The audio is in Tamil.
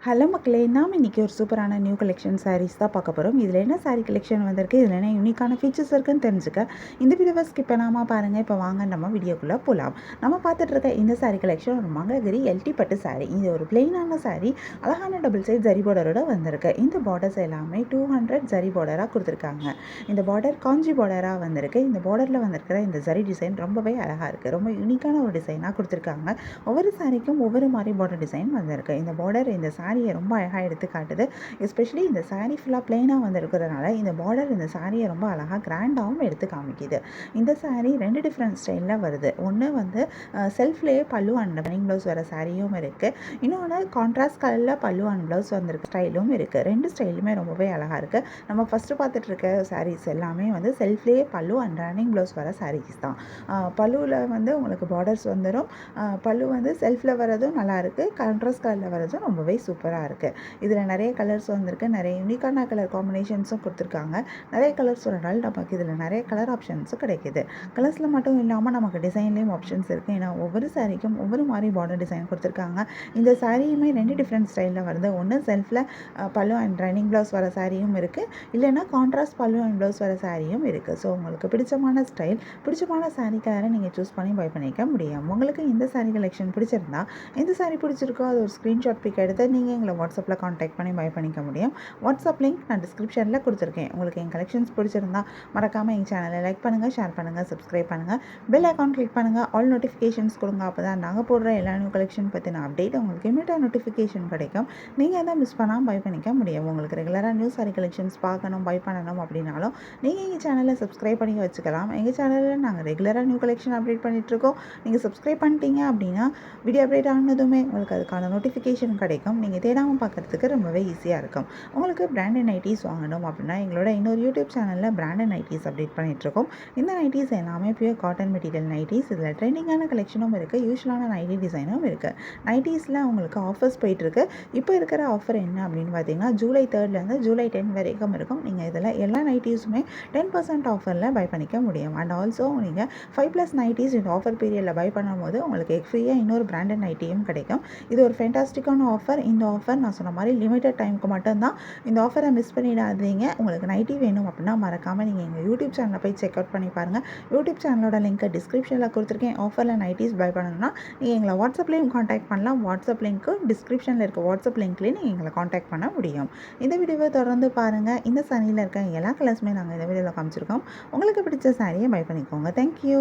ஹலோ மக்களே, நாம் இன்றைக்கி ஒரு சூப்பரான நியூ கலெக்ஷன் சாரீஸ் தான் பார்க்க போகிறோம். இதில் என்ன சாரீ கலெக்ஷன் வந்திருக்கு, இதில் என்ன யூனிக்கான ஃபீச்சர்ஸ் இருக்குன்னு தெரிஞ்சுக்க இந்த வீடியோவை ஸ்கிப் பண்ணாமல் பாருங்கள். இப்போ வாங்க நம்ம வீடியோக்குள்ளே போகலாம். நம்ம பார்த்துட்டு இருக்க இந்த சாரீ கலெக்ஷன் ஒரு மங்களகிரி எல்டி பட்டு சாரீ. இது ஒரு பிளெயினான சாரீ, அழகான டபுள் சைட் ஜரி பார்டரோட வந்திருக்கு. இந்த பார்டர்ஸ் எல்லாமே 200 ஜரி பார்டராக கொடுத்துருக்காங்க. இந்த பார்டர் காஞ்சி பார்டராக வந்திருக்கு. இந்த பார்டரில் வந்திருக்கிற இந்த ஜரி டிசைன் ரொம்பவே அழகாக இருக்குது. ரொம்ப யூனிக்கான ஒரு டிசைனாக கொடுத்துருக்காங்க. ஒவ்வொரு சாரீக்கும் ஒவ்வொரு மாதிரி பார்டர் டிசைன் வந்திருக்கு. இந்த பார்டர் இந்த சாரியை ரொம்ப அழகாக எடுத்து காட்டுது. எஸ்பெஷலி இந்த சாரீ ஃபுல்லாக பிளெயினாக வந்திருக்கிறதுனால இந்த பார்டர் இந்த சாரியை ரொம்ப அழகாக கிராண்டாகவும் எடுத்து காமிக்குது. இந்த சாரீ 2 டிஃப்ரெண்ட் ஸ்டைலில் வருது. ஒன்று வந்து செல்ஃப்லேயே பல்லு அண்ட் ரன்னிங் ப்ளவுஸ் வர சாரியும் இருக்குது. இன்னொன்று கான்ட்ராஸ்ட் கலரில் பல்லு அண்ட் ப்ளவுஸ் வந்திருக்கு ஸ்டைலும் இருக்குது. 2 ஸ்டைலுமே ரொம்பவே அழகாக இருக்குது. நம்ம ஃபஸ்ட்டு பார்த்துட்டு இருக்க சாரீஸ் எல்லாமே வந்து செல்ஃப்லேயே பல்லு அண்ட் ரன்னிங் ப்ளவுஸ் வர சாரீஸ் தான். பல்லுவில் வந்து உங்களுக்கு பார்டர்ஸ் வந்துடும். பல்லு வந்து செல்ஃபில் வரதும் நல்லாயிருக்கு, கான்ட்ராஸ்ட் கலரில் வரதும் ரொம்பவே சூப்பராக இருக்குது. இதில் நிறைய கலர்ஸ் வந்திருக்கு. நிறைய யூனிக்கான கலர் காம்பினேஷன்ஸும் கொடுத்துருக்காங்க. நிறைய கலர்ஸ் வரனால நமக்கு இதில் நிறைய கலர் ஆப்ஷன்ஸும் கிடைக்கிது. கலர்ஸில் மட்டும் இல்லாமல் நமக்கு டிசைன்லேயும் ஆப்ஷன்ஸ் இருக்குது. ஏன்னா ஒவ்வொரு சாரீக்கும் ஒவ்வொரு மாதிரி பார்டர் டிசைன் கொடுத்துருக்காங்க. இந்த சாரியுமே 2 டிஃப்ரெண்ட் ஸ்டைலில் வருது. ஒன்று செல்ஃபில் பல்லு அண்ட் ரன்னிங் ப்ளவுஸ் வர சாரியும் இருக்குது, இல்லைன்னா கான்ட்ராஸ்ட் பல்லு அண்ட் ப்ளவுஸ் வர சாரியும் இருக்குது. ஸோ உங்களுக்கு பிடிச்சமான ஸ்டைல், பிடிச்சமான சாரீ கலரை நீங்கள் சூஸ் பண்ணி பை பண்ணிக்க முடியும். உங்களுக்கு இந்த சாரீ கலெக்ஷன் பிடிச்சிருந்தா, எந்த சாரீ பிடிச்சிருக்கோ அது ஒரு ஸ்க்ரீன்ஷாட் பிக் எடுத்து நீங்கள் எங்களை வாட்ஸ்அப்பில் காண்டாக்ட் பண்ணி பை பண்ணிக்க முடியும். வாட்ஸ்அப் லிங்க் நான் டிஸ்கிரிப்ஷனில் கொடுத்துருக்கேன். உங்களுக்கு என் கலெக்ஷன்ஸ் பிடிச்சிருந்தா மறக்காமல் எங்கள் சேனலை லைக் பண்ணுங்கள், ஷேர் பண்ணுங்கள், சப்ஸ்கிரைப் பண்ணுங்கள், பெல் ஐக்கான் கிளிக் பண்ணுங்கள், ஆல் நோட்டிஃபிகேஷன்ஸ் கொடுங்க. அப்போ தான் நாங்கள் போடுற எல்லா நியூ கலெக்ஷன் பற்றின அப்டேட் உங்களுக்கு இமீடியட்டாக நோட்டிஃபிகேஷன் கிடைக்கும். நீங்கள் எதாவது மிஸ் பண்ணாமல் பை பண்ணிக்க முடியும். உங்களுக்கு ரெகுலராக நியூ சாரீ கலெக்ஷன்ஸ் பார்க்கணும், பை பண்ணணும் அப்படின்னாலும் நீங்கள் எங்கள் சேனலை சப்ஸ்கிரைப் பண்ணி வச்சுக்கலாம். எங்கள் சேனலில் நாங்கள் ரெகுலராக நியூ கலெக்ஷன் அப்டேட் பண்ணிகிட்ருக்கோம். நீங்கள் சப்ஸ்கிரைப் பண்ணிட்டீங்க அப்படின்னா வீடியோ அப்டேட் ஆனதுமே உங்களுக்கு அதுக்கான நோட்டிஃபிகேஷன் கிடைக்கும். நீங்கள் தேடாமல் பார்க்குறதுக்கு ரொம்பவே ஈஸியாக இருக்கும். உங்களுக்கு பிராண்டட் நைட்டிஸ் வாங்கணும் அப்படின்னா எங்களோட இன்னொரு யூடியூப் சேனலில் பிராண்டட் நைட்டிஸ் அப்டேட் பண்ணிகிட்ருக்கோம். இந்த நைட்டிஸ் எல்லாமே பியூர் காட்டன் மெட்டீரியல் நைட்டிஸ். இதில் ட்ரெண்டிங்கான கலெக்ஷனும் இருக்குது, யூஸ்வலான நைட்டி டிசைனும் இருக்குது. நைட்டிஸில் உங்களுக்கு ஆஃபர்ஸ் போயிட்டுருக்கு. இப்போ இருக்கிற ஆஃபர் என்ன அப்படின்னு பார்த்தீங்கன்னா, ஜூலை 3 ஜூலை 10 வரைக்கும் இருக்கும். நீங்கள் இதில் எல்லா நைட்டிஸுமே 10% ஆஃபரில் பை பண்ணிக்க முடியும். அண்ட் ஆல்சோ நீங்கள் 5+ நைட்டிஸ் இந்த ஆஃபர் பீரியடில் பை பண்ணும்போது உங்களுக்கு ஃப்ரீயாக இன்னொரு பிராண்டட் நைட்டியும் கிடைக்கும். இது ஒரு ஃபேண்டாஸ்டிக்கான ஆஃபர். இந்த ஆஃபர் நான் சொன்ன மாதிரி லிமிட்டட் டைமுக்கு மட்டும்தான். இந்த ஆஃபரை மிஸ் பண்ணிடாதீங்க. உங்களுக்கு நைட்டி வேணும் அப்படின்னா மறக்காமல் நீங்கள் எங்கள் யூடியூப் சேனலை போய் செக் அவுட் பண்ணி பாருங்கள். யூடியூப் சேனலோட லிங்க்கை டிஸ்கிரிப்ஷனில் கொடுத்துருக்கேன். ஆஃபரில் நைட்டிஸ் பை பண்ணணும்னா நீங்கள் எங்களை வாட்ஸ்அப்லேயும் காண்டாக்ட் பண்ணலாம். வாட்ஸ்அப் லிங்க்கு டிஸ்கிரிப்ஷனில் இருக்க வாட்ஸ்அப் லிங்க்லேயே நீங்கள் எங்களை காண்டாக்ட் பண்ண முடியும். இந்த வீடியோவை தொடர்ந்து பாருங்கள். இந்த சாரியில் இருக்க எல்லா கலர்ஸுமே நாங்கள் இந்த வீடியோவில் காமிச்சிருக்கோம். உங்களுக்கு பிடிச்ச சாரியை பை பண்ணிக்கோங்க. தேங்க்யூ.